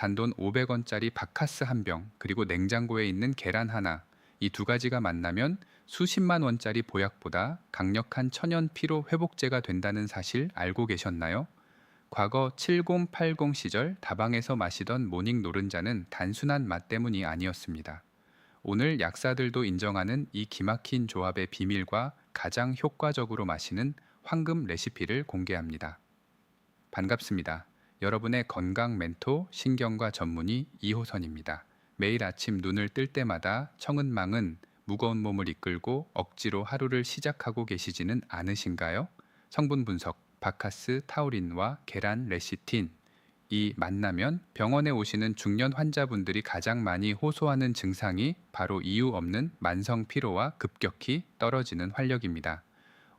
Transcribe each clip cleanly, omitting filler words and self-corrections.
단돈 500원짜리 바카스 한 병, 그리고 냉장고에 있는 계란 하나, 이 두 가지가 만나면 수십만 원짜리 보약보다 강력한 천연 피로 회복제가 된다는 사실 알고 계셨나요? 과거 7080 시절 다방에서 마시던 모닝 노른자는 단순한 맛 때문이 아니었습니다. 오늘 약사들도 인정하는 이 기막힌 조합의 비밀과 가장 효과적으로 마시는 황금 레시피를 공개합니다. 반갑습니다. 여러분의 건강 멘토 신경과 전문의 이호선입니다. 매일 아침 눈을 뜰 때마다 청은망은 무거운 몸을 이끌고 억지로 하루를 시작하고 계시지는 않으신가요? 성분 분석, 바카스 타우린과 계란 레시틴. 이 만나면 병원에 오시는 중년 환자분들이 가장 많이 호소하는 증상이 바로 이유 없는 만성 피로와 급격히 떨어지는 활력입니다.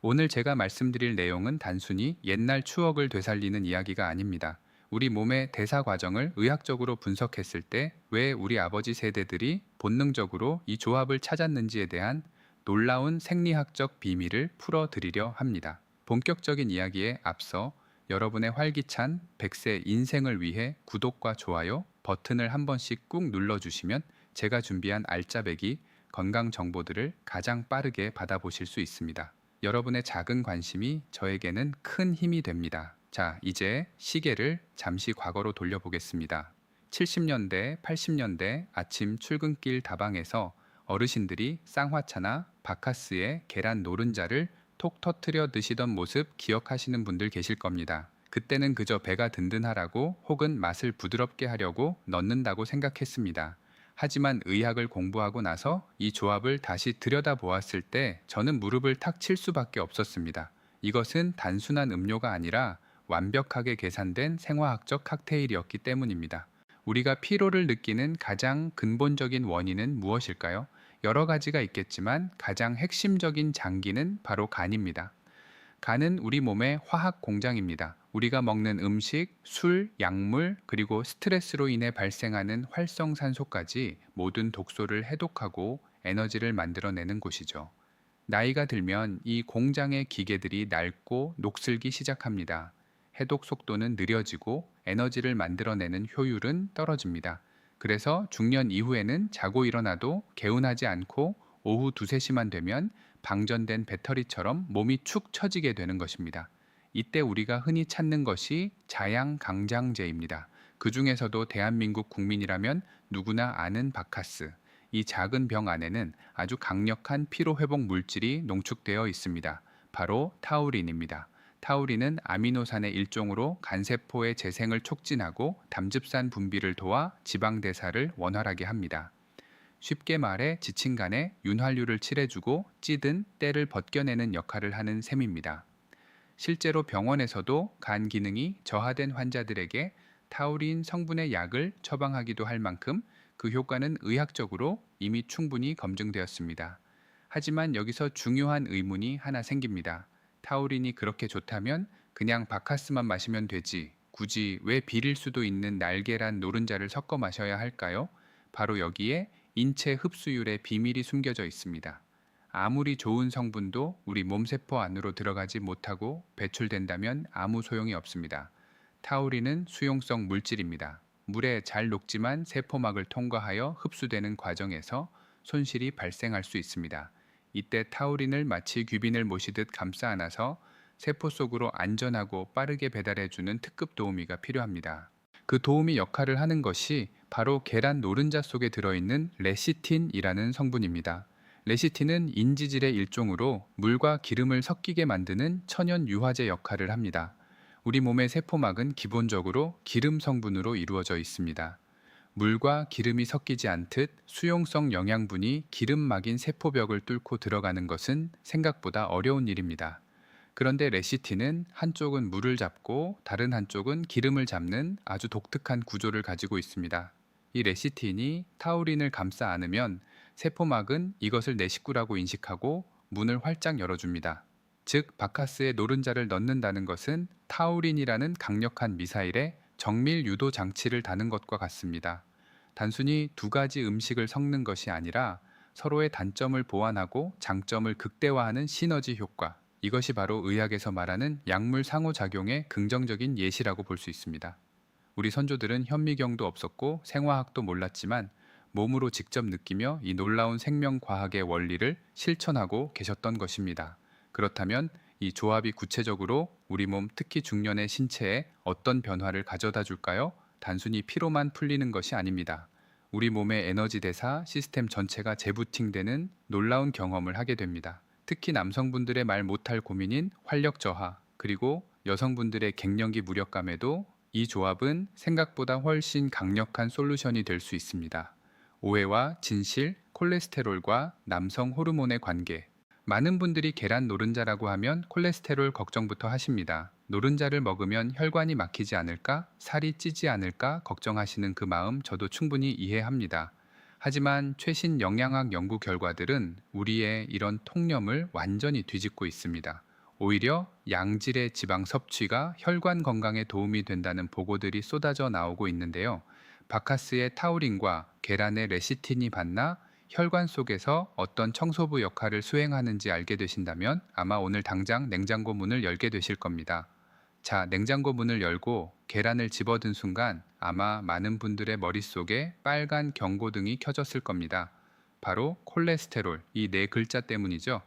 오늘 제가 말씀드릴 내용은 단순히 옛날 추억을 되살리는 이야기가 아닙니다. 우리 몸의 대사 과정을 의학적으로 분석했을 때 왜 우리 아버지 세대들이 본능적으로 이 조합을 찾았는지에 대한 놀라운 생리학적 비밀을 풀어드리려 합니다. 본격적인 이야기에 앞서 여러분의 활기찬 100세 인생을 위해 구독과 좋아요 버튼을 한 번씩 꾹 눌러주시면 제가 준비한 알짜배기 건강 정보들을 가장 빠르게 받아보실 수 있습니다. 여러분의 작은 관심이 저에게는 큰 힘이 됩니다. 자, 이제 시계를 잠시 과거로 돌려보겠습니다. 70년대, 80년대 아침 출근길 다방에서 어르신들이 쌍화차나 바카스에 계란 노른자를 톡 터트려 드시던 모습 기억하시는 분들 계실 겁니다. 그때는 그저 배가 든든하라고 혹은 맛을 부드럽게 하려고 넣는다고 생각했습니다. 하지만 의학을 공부하고 나서 이 조합을 다시 들여다보았을 때 저는 무릎을 탁 칠 수밖에 없었습니다. 이것은 단순한 음료가 아니라 완벽하게 계산된 생화학적 칵테일이었기 때문입니다. 우리가 피로를 느끼는 가장 근본적인 원인은 무엇일까요? 여러 가지가 있겠지만 가장 핵심적인 장기는 바로 간입니다. 간은 우리 몸의 화학 공장입니다. 우리가 먹는 음식, 술, 약물, 그리고 스트레스로 인해 발생하는 활성산소까지 모든 독소를 해독하고 에너지를 만들어내는 곳이죠. 나이가 들면 이 공장의 기계들이 낡고 녹슬기 시작합니다. 해독 속도는 느려지고 에너지를 만들어내는 효율은 떨어집니다. 그래서 중년 이후에는 자고 일어나도 개운하지 않고 오후 2, 3시만 되면 방전된 배터리처럼 몸이 축 처지게 되는 것입니다. 이때 우리가 흔히 찾는 것이 자양강장제입니다. 그 중에서도 대한민국 국민이라면 누구나 아는 바카스. 이 작은 병 안에는 아주 강력한 피로회복 물질이 농축되어 있습니다. 바로 타우린입니다. 타우린은 아미노산의 일종으로 간세포의 재생을 촉진하고 담즙산 분비를 도와 지방대사를 원활하게 합니다. 쉽게 말해 지친 간에 윤활유를 칠해주고 찌든 때를 벗겨내는 역할을 하는 셈입니다. 실제로 병원에서도 간 기능이 저하된 환자들에게 타우린 성분의 약을 처방하기도 할 만큼 그 효과는 의학적으로 이미 충분히 검증되었습니다. 하지만 여기서 중요한 의문이 하나 생깁니다. 타우린이 그렇게 좋다면 그냥 바카스만 마시면 되지. 굳이 왜 비릴 수도 있는 날계란 노른자를 섞어 마셔야 할까요? 바로 여기에 인체 흡수율의 비밀이 숨겨져 있습니다. 아무리 좋은 성분도 우리 몸세포 안으로 들어가지 못하고 배출된다면 아무 소용이 없습니다. 타우린은 수용성 물질입니다. 물에 잘 녹지만 세포막을 통과하여 흡수되는 과정에서 손실이 발생할 수 있습니다. 이때 타우린을 마치 귀빈을 모시듯 감싸 안아서 세포 속으로 안전하고 빠르게 배달해주는 특급 도우미가 필요합니다. 그 도우미 역할을 하는 것이 바로 계란 노른자 속에 들어있는 레시틴이라는 성분입니다. 레시틴은 인지질의 일종으로 물과 기름을 섞이게 만드는 천연 유화제 역할을 합니다. 우리 몸의 세포막은 기본적으로 기름 성분으로 이루어져 있습니다. 물과 기름이 섞이지 않듯 수용성 영양분이 기름막인 세포벽을 뚫고 들어가는 것은 생각보다 어려운 일입니다. 그런데 레시틴은 한쪽은 물을 잡고 다른 한쪽은 기름을 잡는 아주 독특한 구조를 가지고 있습니다. 이 레시틴이 타우린을 감싸 안으면 세포막은 이것을 내 식구라고 인식하고 문을 활짝 열어줍니다. 즉, 바카스에 노른자를 넣는다는 것은 타우린이라는 강력한 미사일에 정밀 유도 장치를 다는 것과 같습니다. 단순히 두 가지 음식을 섞는 것이 아니라 서로의 단점을 보완하고 장점을 극대화하는 시너지 효과. 이것이 바로 의학에서 말하는 약물 상호작용의 긍정적인 예시라고 볼 수 있습니다. 우리 선조들은 현미경도 없었고 생화학도 몰랐지만 몸으로 직접 느끼며 이 놀라운 생명과학의 원리를 실천하고 계셨던 것입니다. 그렇다면 이 조합이 구체적으로 우리 몸, 특히 중년의 신체에 어떤 변화를 가져다 줄까요? 단순히 피로만 풀리는 것이 아닙니다. 우리 몸의 에너지 대사 시스템 전체가 재부팅되는 놀라운 경험을 하게 됩니다. 특히 남성분들의 말 못할 고민인 활력 저하, 그리고 여성분들의 갱년기 무력감에도 이 조합은 생각보다 훨씬 강력한 솔루션이 될 수 있습니다. 오해와 진실, 콜레스테롤과 남성 호르몬의 관계. 많은 분들이 계란 노른자라고 하면 콜레스테롤 걱정부터 하십니다. 노른자를 먹으면 혈관이 막히지 않을까, 살이 찌지 않을까 걱정하시는 그 마음 저도 충분히 이해합니다. 하지만 최신 영양학 연구 결과들은 우리의 이런 통념을 완전히 뒤집고 있습니다. 오히려 양질의 지방 섭취가 혈관 건강에 도움이 된다는 보고들이 쏟아져 나오고 있는데요. 바카스의 타우린과 계란의 레시틴이 받나 혈관 속에서 어떤 청소부 역할을 수행하는지 알게 되신다면 아마 오늘 당장 냉장고 문을 열게 되실 겁니다. 자, 냉장고 문을 열고 계란을 집어든 순간 아마 많은 분들의 머릿속에 빨간 경고등이 켜졌을 겁니다. 바로 콜레스테롤, 이 네 글자 때문이죠.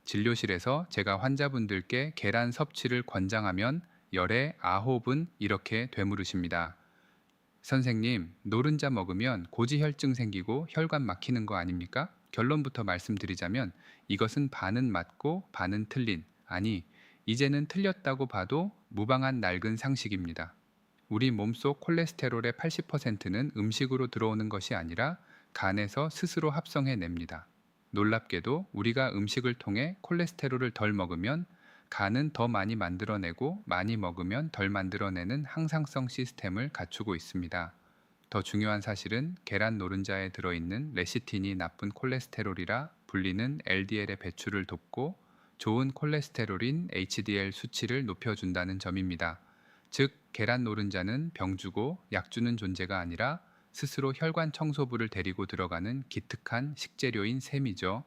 진료실에서 제가 환자분들께 계란 섭취를 권장하면 열에 9은 이렇게 되물으십니다. 선생님, 노른자 먹으면 고지혈증 생기고 혈관 막히는 거 아닙니까? 결론부터 말씀드리자면 이것은 반은 맞고 반은 틀린, 아니, 이제는 틀렸다고 봐도 무방한 낡은 상식입니다. 우리 몸속 콜레스테롤의 80%는 음식으로 들어오는 것이 아니라 간에서 스스로 합성해냅니다. 놀랍게도 우리가 음식을 통해 콜레스테롤을 덜 먹으면 간은 더 많이 만들어내고 많이 먹으면 덜 만들어내는 항상성 시스템을 갖추고 있습니다. 더 중요한 사실은 계란 노른자에 들어있는 레시틴이 나쁜 콜레스테롤이라 불리는 LDL의 배출을 돕고 좋은 콜레스테롤인 HDL 수치를 높여준다는 점입니다. 즉, 계란 노른자는 병주고 약주는 존재가 아니라 스스로 혈관 청소부를 데리고 들어가는 기특한 식재료인 셈이죠.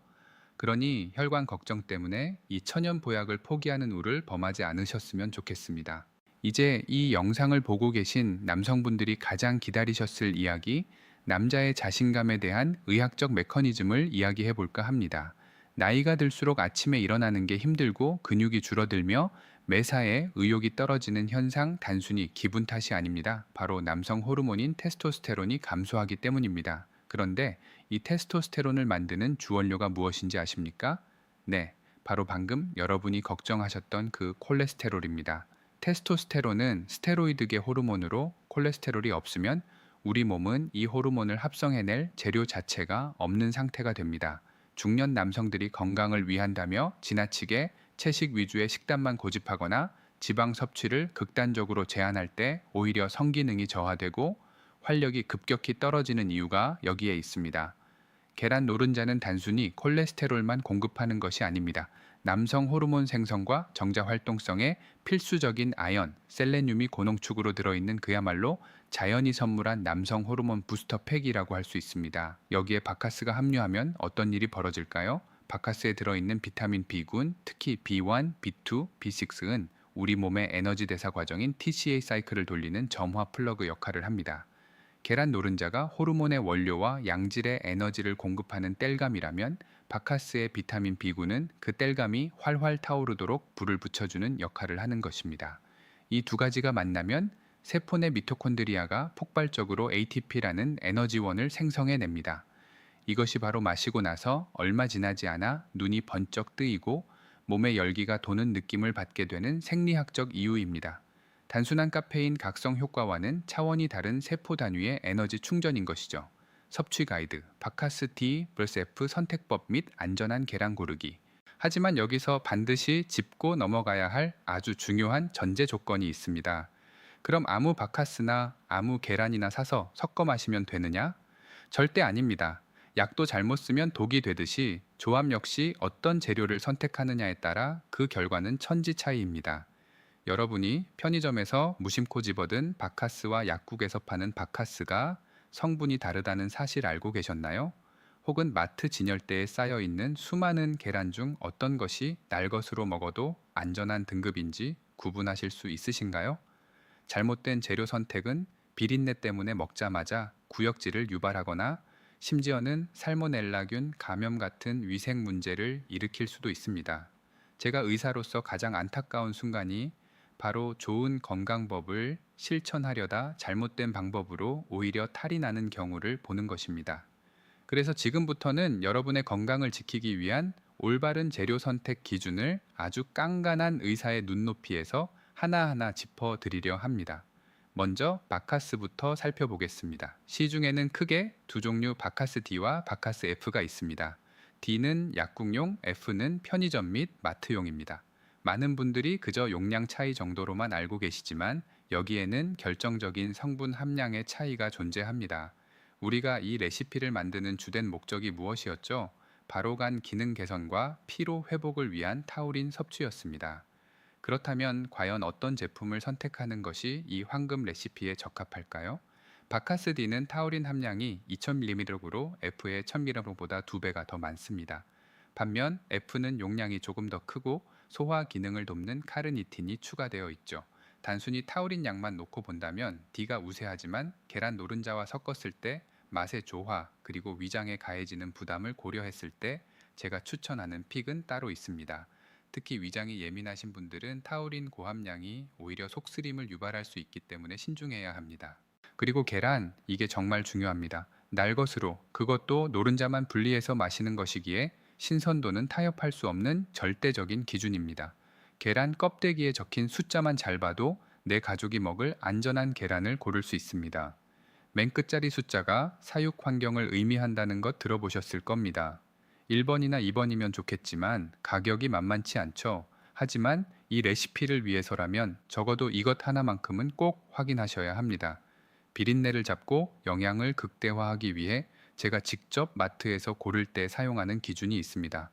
그러니 혈관 걱정 때문에 이 천연 보약을 포기하는 우를 범하지 않으셨으면 좋겠습니다. 이제 이 영상을 보고 계신 남성분들이 가장 기다리셨을 이야기, 남자의 자신감에 대한 의학적 메커니즘을 이야기해 볼까 합니다. 나이가 들수록 아침에 일어나는 게 힘들고 근육이 줄어들며 매사에 의욕이 떨어지는 현상 단순히 기분 탓이 아닙니다. 바로 남성 호르몬인 테스토스테론이 감소하기 때문입니다. 그런데 이 테스토스테론을 만드는 주원료가 무엇인지 아십니까? 네, 바로 방금 여러분이 걱정하셨던 그 콜레스테롤입니다. 테스토스테론은 스테로이드계 호르몬으로 콜레스테롤이 없으면 우리 몸은 이 호르몬을 합성해낼 재료 자체가 없는 상태가 됩니다. 중년 남성들이 건강을 위한다며 지나치게 채식 위주의 식단만 고집하거나 지방 섭취를 극단적으로 제한할 때 오히려 성기능이 저하되고 활력이 급격히 떨어지는 이유가 여기에 있습니다. 계란 노른자는 단순히 콜레스테롤만 공급하는 것이 아닙니다. 남성 호르몬 생성과 정자 활동성에 필수적인 아연, 셀레늄이 고농축으로 들어있는 그야말로 자연이 선물한 남성 호르몬 부스터 팩이라고 할 수 있습니다. 여기에 바카스가 함유하면 어떤 일이 벌어질까요? 바카스에 들어있는 비타민 B군, 특히 B1, B2, B6은 우리 몸의 에너지 대사 과정인 TCA 사이클을 돌리는 점화 플러그 역할을 합니다. 계란 노른자가 호르몬의 원료와 양질의 에너지를 공급하는 땔감이라면 바카스의 비타민 B군은 그 땔감이 활활 타오르도록 불을 붙여주는 역할을 하는 것입니다. 이 두 가지가 만나면 세포 내 미토콘드리아가 폭발적으로 ATP라는 에너지원을 생성해냅니다. 이것이 바로 마시고 나서 얼마 지나지 않아 눈이 번쩍 뜨이고 몸의 열기가 도는 느낌을 받게 되는 생리학적 이유입니다. 단순한 카페인 각성 효과와는 차원이 다른 세포 단위의 에너지 충전인 것이죠. 섭취 가이드, 바카스 T vs F 선택법 및 안전한 계란 고르기. 하지만 여기서 반드시 짚고 넘어가야 할 아주 중요한 전제 조건이 있습니다. 그럼 아무 바카스나 아무 계란이나 사서 섞어 마시면 되느냐? 절대 아닙니다. 약도 잘못 쓰면 독이 되듯이 조합 역시 어떤 재료를 선택하느냐에 따라 그 결과는 천지 차이입니다. 여러분이 편의점에서 무심코 집어든 바카스와 약국에서 파는 바카스가 성분이 다르다는 사실 알고 계셨나요? 혹은 마트 진열대에 쌓여 있는 수많은 계란 중 어떤 것이 날 것으로 먹어도 안전한 등급인지 구분하실 수 있으신가요? 잘못된 재료 선택은 비린내 때문에 먹자마자 구역질을 유발하거나 심지어는 살모넬라균 감염 같은 위생 문제를 일으킬 수도 있습니다. 제가 의사로서 가장 안타까운 순간이 바로 좋은 건강법을 실천하려다 잘못된 방법으로 오히려 탈이 나는 경우를 보는 것입니다. 그래서 지금부터는 여러분의 건강을 지키기 위한 올바른 재료 선택 기준을 아주 깐깐한 의사의 눈높이에서 하나하나 짚어드리려 합니다. 먼저 바카스부터 살펴보겠습니다. 시중에는 크게 두 종류 바카스 D와 바카스 F가 있습니다. D는 약국용, F는 편의점 및 마트용입니다. 많은 분들이 그저 용량 차이 정도로만 알고 계시지만 여기에는 결정적인 성분 함량의 차이가 존재합니다. 우리가 이 레시피를 만드는 주된 목적이 무엇이었죠? 바로 간 기능 개선과 피로 회복을 위한 타우린 섭취였습니다. 그렇다면 과연 어떤 제품을 선택하는 것이 이 황금 레시피에 적합할까요? 바카스 D는 타우린 함량이 2000mg으로 F의 1000mg보다 2배가 더 많습니다. 반면 F는 용량이 조금 더 크고 소화 기능을 돕는 카르니틴이 추가되어 있죠. 단순히 타우린 양만 놓고 본다면 D가 우세하지만 계란 노른자와 섞었을 때 맛의 조화 그리고 위장에 가해지는 부담을 고려했을 때 제가 추천하는 픽은 따로 있습니다. 특히 위장이 예민하신 분들은 타우린 고함량이 오히려 속쓰림을 유발할 수 있기 때문에 신중해야 합니다. 그리고 계란, 이게 정말 중요합니다. 날것으로, 그것도 노른자만 분리해서 마시는 것이기에 신선도는 타협할 수 없는 절대적인 기준입니다. 계란 껍데기에 적힌 숫자만 잘 봐도 내 가족이 먹을 안전한 계란을 고를 수 있습니다. 맨 끝자리 숫자가 사육 환경을 의미한다는 것 들어보셨을 겁니다. 1번이나 2번이면 좋겠지만 가격이 만만치 않죠. 하지만 이 레시피를 위해서라면 적어도 이것 하나만큼은 꼭 확인하셔야 합니다. 비린내를 잡고 영양을 극대화하기 위해 제가 직접 마트에서 고를 때 사용하는 기준이 있습니다.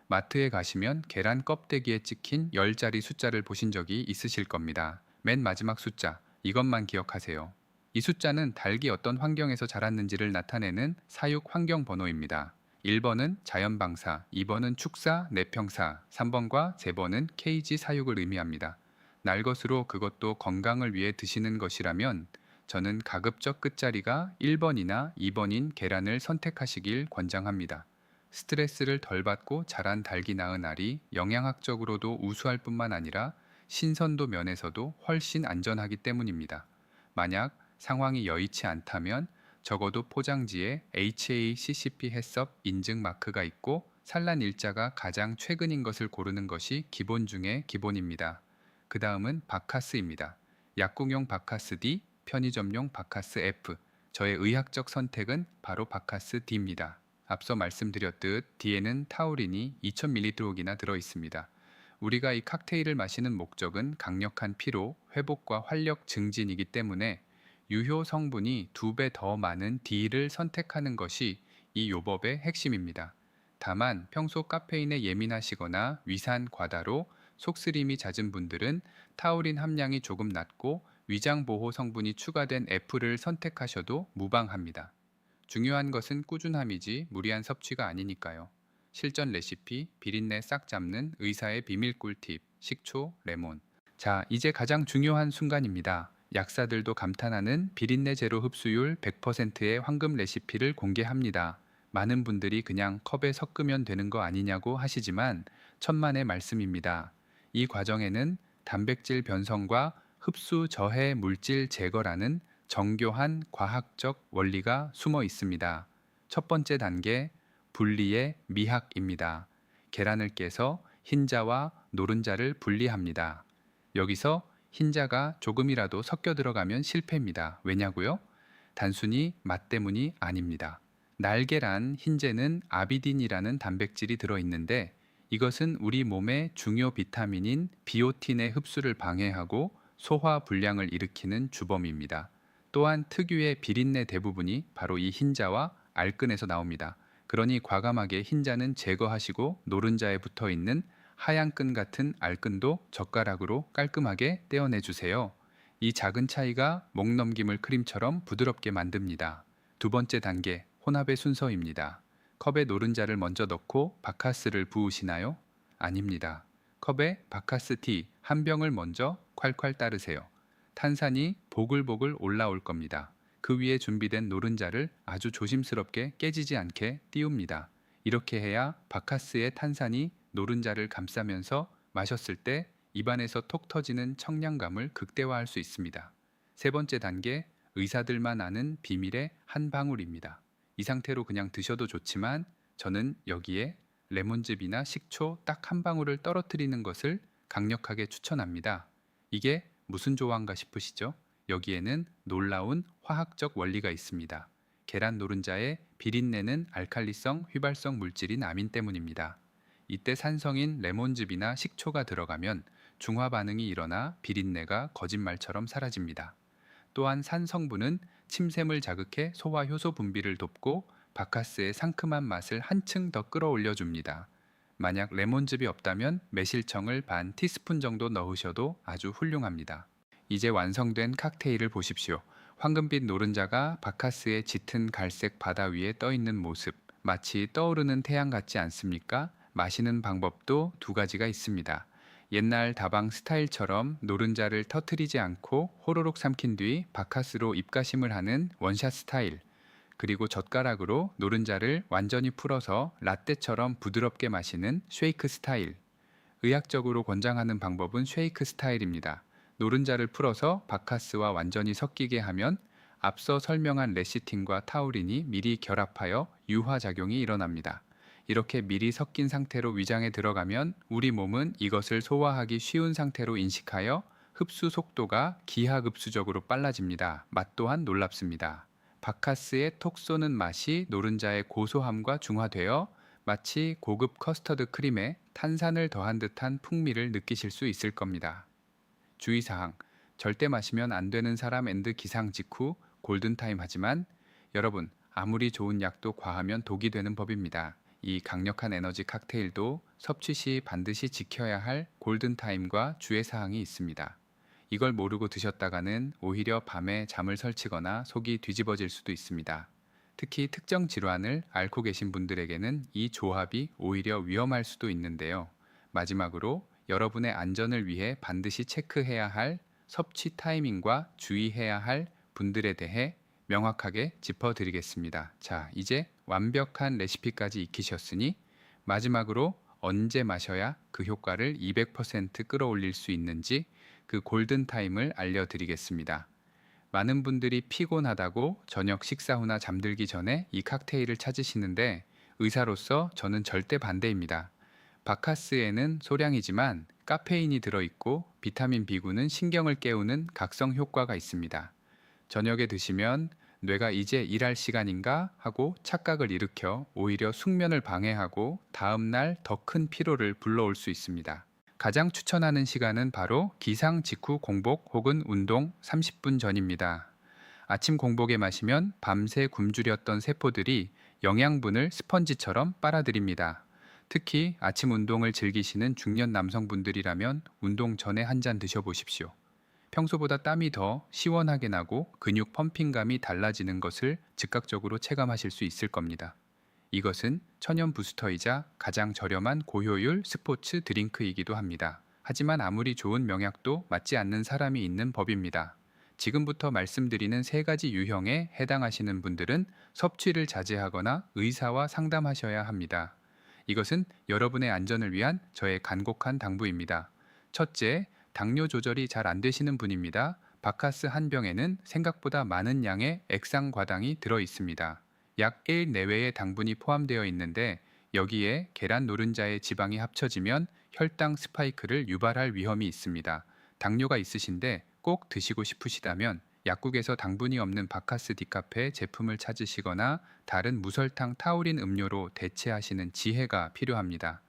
마트에 가시면 계란 껍데기에 찍힌 10자리 숫자를 보신 적이 있으실 겁니다. 맨 마지막 숫자, 이것만 기억하세요. 이 숫자는 닭이 어떤 환경에서 자랐는지를 나타내는 사육 환경 번호입니다. 1번은 자연방사, 2번은 축사, 내평사, 3번과 3번은 케이지 사육을 의미합니다. 날것으로 그것도 건강을 위해 드시는 것이라면 저는 가급적 끝자리가 1번이나 2번인 계란을 선택하시길 권장합니다. 스트레스를 덜 받고 자란 닭이 낳은 알이 영양학적으로도 우수할 뿐만 아니라 신선도 면에서도 훨씬 안전하기 때문입니다. 만약 상황이 여의치 않다면 적어도 포장지에 HACCP 해썹 인증 마크가 있고 산란 일자가 가장 최근인 것을 고르는 것이 기본 중에 기본입니다. 그 다음은 바카스입니다. 약국용 바카스 D, 편의점용 바카스 F. 저의 의학적 선택은 바로 바카스 D입니다. 앞서 말씀드렸듯 D에는 타우린이 2000mg이나 들어 있습니다. 우리가 이 칵테일을 마시는 목적은 강력한 피로, 회복과 활력 증진이기 때문에 유효 성분이 2배 더 많은 D를 선택하는 것이 이 요법의 핵심입니다. 다만 평소 카페인에 예민하시거나 위산 과다로 속쓰림이 잦은 분들은 타우린 함량이 조금 낮고 위장 보호 성분이 추가된 F를 선택하셔도 무방합니다. 중요한 것은 꾸준함이지 무리한 섭취가 아니니까요. 실전 레시피, 비린내 싹 잡는 의사의 비밀 꿀팁, 식초, 레몬. 자, 이제 가장 중요한 순간입니다. 약사들도 감탄하는 비린내 제로 흡수율 100%의 황금 레시피를 공개합니다. 많은 분들이 그냥 컵에 섞으면 되는 거 아니냐고 하시지만 천만의 말씀입니다. 이 과정에는 단백질 변성과 흡수 저해 물질 제거라는 정교한 과학적 원리가 숨어 있습니다. 첫 번째 단계, 분리의 미학입니다. 계란을 깨서 흰자와 노른자를 분리합니다. 여기서 흰자가 조금이라도 섞여 들어가면 실패입니다. 왜냐고요? 단순히 맛 때문이 아닙니다. 날계란 흰재는 아비딘이라는 단백질이 들어있는데 이것은 우리 몸의 중요 비타민인 비오틴의 흡수를 방해하고 소화 불량을 일으키는 주범입니다. 또한 특유의 비린내 대부분이 바로 이 흰자와 알끈에서 나옵니다. 그러니 과감하게 흰자는 제거하시고 노른자에 붙어 있는 하얀 끈 같은 알끈도 젓가락으로 깔끔하게 떼어내주세요. 이 작은 차이가 목 넘김을 크림처럼 부드럽게 만듭니다. 두 번째 단계, 혼합의 순서입니다. 컵에 노른자를 먼저 넣고 바카스를 부으시나요? 아닙니다. 컵에 바카스 티 한 병을 먼저 콸콸 따르세요. 탄산이 보글보글 올라올 겁니다. 그 위에 준비된 노른자를 아주 조심스럽게 깨지지 않게 띄웁니다. 이렇게 해야 바카스의 탄산이 노른자를 감싸면서 마셨을 때 입안에서 톡 터지는 청량감을 극대화할 수 있습니다. 세 번째 단계, 의사들만 아는 비밀의 한 방울입니다. 이 상태로 그냥 드셔도 좋지만 저는 여기에 레몬즙이나 식초 딱 한 방울을 떨어뜨리는 것을 강력하게 추천합니다. 이게 무슨 조화인가 싶으시죠? 여기에는 놀라운 화학적 원리가 있습니다. 계란 노른자의 비린내는 알칼리성 휘발성 물질인 아민 때문입니다. 이때 산성인 레몬즙이나 식초가 들어가면 중화 반응이 일어나 비린내가 거짓말처럼 사라집니다. 또한 산 성분은 침샘을 자극해 소화 효소 분비를 돕고 바카스의 상큼한 맛을 한층 더 끌어올려 줍니다. 만약 레몬즙이 없다면 매실청을 반 티스푼 정도 넣으셔도 아주 훌륭합니다. 이제 완성된 칵테일을 보십시오. 황금빛 노른자가 바카스의 짙은 갈색 바다 위에 떠 있는 모습, 마치 떠오르는 태양 같지 않습니까? 마시는 방법도 두 가지가 있습니다. 옛날 다방 스타일처럼 노른자를 터트리지 않고 호로록 삼킨 뒤 바카스로 입가심을 하는 원샷 스타일, 그리고 젓가락으로 노른자를 완전히 풀어서 라떼처럼 부드럽게 마시는 쉐이크 스타일. 의학적으로 권장하는 방법은 쉐이크 스타일입니다. 노른자를 풀어서 바카스와 완전히 섞이게 하면 앞서 설명한 레시틴과 타우린이 미리 결합하여 유화작용이 일어납니다. 이렇게 미리 섞인 상태로 위장에 들어가면 우리 몸은 이것을 소화하기 쉬운 상태로 인식하여 흡수 속도가 기하급수적으로 빨라집니다. 맛 또한 놀랍습니다. 바카스의 톡 쏘는 맛이 노른자의 고소함과 중화되어 마치 고급 커스터드 크림에 탄산을 더한 듯한 풍미를 느끼실 수 있을 겁니다. 주의사항, 절대 마시면 안 되는 사람 앤드 기상 직후 골든타임 하지만 여러분, 아무리 좋은 약도 과하면 독이 되는 법입니다. 이 강력한 에너지 칵테일도 섭취 시 반드시 지켜야 할 골든타임과 주의사항이 있습니다. 이걸 모르고 드셨다가는 오히려 밤에 잠을 설치거나 속이 뒤집어질 수도 있습니다. 특히 특정 질환을 앓고 계신 분들에게는 이 조합이 오히려 위험할 수도 있는데요. 마지막으로 여러분의 안전을 위해 반드시 체크해야 할 섭취 타이밍과 주의해야 할 분들에 대해 명확하게 짚어드리겠습니다. 자, 이제 완벽한 레시피까지 익히셨으니 마지막으로 언제 마셔야 그 효과를 200% 끌어올릴 수 있는지 그 골든타임을 알려드리겠습니다. 많은 분들이 피곤하다고 저녁 식사 후나 잠들기 전에 이 칵테일을 찾으시는데 의사로서 저는 절대 반대입니다. 바카스에는 소량이지만 카페인이 들어있고 비타민 B군은 신경을 깨우는 각성 효과가 있습니다. 저녁에 드시면 뇌가 이제 일할 시간인가 하고 착각을 일으켜 오히려 숙면을 방해하고 다음날 더 큰 피로를 불러올 수 있습니다. 가장 추천하는 시간은 바로 기상 직후 공복 혹은 운동 30분 전입니다. 아침 공복에 마시면 밤새 굶주렸던 세포들이 영양분을 스펀지처럼 빨아들입니다. 특히 아침 운동을 즐기시는 중년 남성분들이라면 운동 전에 한 잔 드셔보십시오. 평소보다 땀이 더 시원하게 나고 근육 펌핑감이 달라지는 것을 즉각적으로 체감하실 수 있을 겁니다. 이것은 천연 부스터이자 가장 저렴한 고효율 스포츠 드링크이기도 합니다. 하지만 아무리 좋은 명약도 맞지 않는 사람이 있는 법입니다. 지금부터 말씀드리는 세 가지 유형에 해당하시는 분들은 섭취를 자제하거나 의사와 상담하셔야 합니다. 이것은 여러분의 안전을 위한 저의 간곡한 당부입니다. 첫째, 당뇨 조절이 잘 안 되시는 분입니다. 바카스 한 병에는 생각보다 많은 양의 액상과당이 들어 있습니다. 약 1 내외의 당분이 포함되어 있는데 여기에 계란 노른자의 지방이 합쳐지면 혈당 스파이크를 유발할 위험이 있습니다. 당뇨가 있으신데 꼭 드시고 싶으시다면 약국에서 당분이 없는 바카스 디카페 제품을 찾으시거나 다른 무설탕 타우린 음료로 대체하시는 지혜가 필요합니다.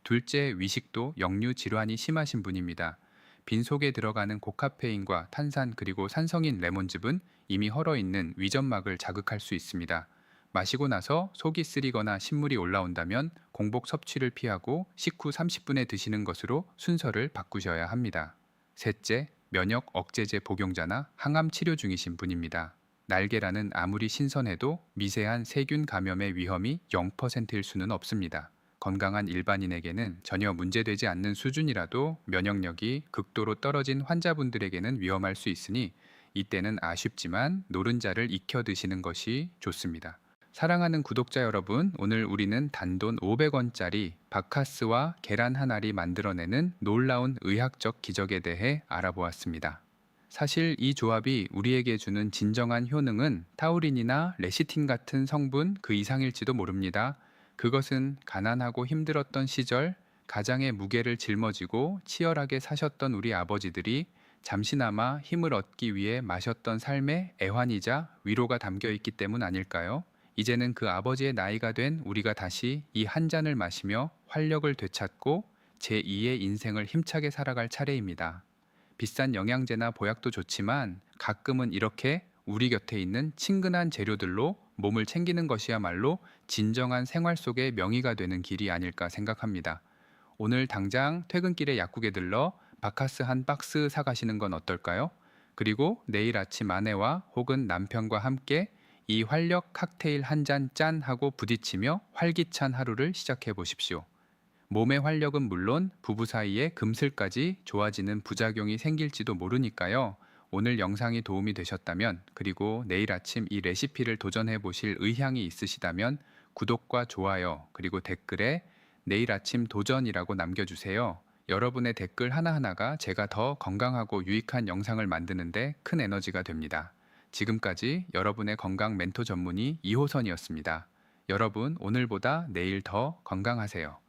둘째, 위식도 역류 질환이 심하신 분입니다. 빈속에 들어가는 고카페인과 탄산 그리고 산성인 레몬즙은 이미 헐어있는 위점막을 자극할 수 있습니다. 마시고 나서 속이 쓰리거나 신물이 올라온다면 공복 섭취를 피하고 식후 30분에 드시는 것으로 순서를 바꾸셔야 합니다. 셋째, 면역 억제제 복용자나 항암 치료 중이신 분입니다. 날계란은 아무리 신선해도 미세한 세균 감염의 위험이 0%일 수는 없습니다. 건강한 일반인에게는 전혀 문제되지 않는 수준이라도 면역력이 극도로 떨어진 환자분들에게는 위험할 수 있으니 이때는 아쉽지만 노른자를 익혀 드시는 것이 좋습니다. 사랑하는 구독자 여러분, 오늘 우리는 단돈 500원짜리 바카스와 계란 한 알이 만들어내는 놀라운 의학적 기적에 대해 알아보았습니다. 사실 이 조합이 우리에게 주는 진정한 효능은 타우린이나 레시틴 같은 성분 그 이상일지도 모릅니다. 그것은 가난하고 힘들었던 시절 가장의 무게를 짊어지고 치열하게 사셨던 우리 아버지들이 잠시나마 힘을 얻기 위해 마셨던 삶의 애환이자 위로가 담겨 있기 때문 아닐까요? 이제는 그 아버지의 나이가 된 우리가 다시 이 한 잔을 마시며 활력을 되찾고 제2의 인생을 힘차게 살아갈 차례입니다. 비싼 영양제나 보약도 좋지만 가끔은 이렇게 우리 곁에 있는 친근한 재료들로 몸을 챙기는 것이야말로 진정한 생활 속의 명의가 되는 길이 아닐까 생각합니다. 오늘 당장 퇴근길에 약국에 들러 바카스 한 박스 사가시는 건 어떨까요? 그리고 내일 아침 아내와 혹은 남편과 함께 이 활력 칵테일 한 잔 짠 하고 부딪히며 활기찬 하루를 시작해 보십시오. 몸의 활력은 물론 부부 사이에 금슬까지 좋아지는 부작용이 생길지도 모르니까요. 오늘 영상이 도움이 되셨다면, 그리고 내일 아침 이 레시피를 도전해 보실 의향이 있으시다면 구독과 좋아요, 그리고 댓글에 내일 아침 도전이라고 남겨주세요. 여러분의 댓글 하나하나가 제가 더 건강하고 유익한 영상을 만드는데 큰 에너지가 됩니다. 지금까지 여러분의 건강 멘토 전문의 이호선이었습니다. 여러분, 오늘보다 내일 더 건강하세요.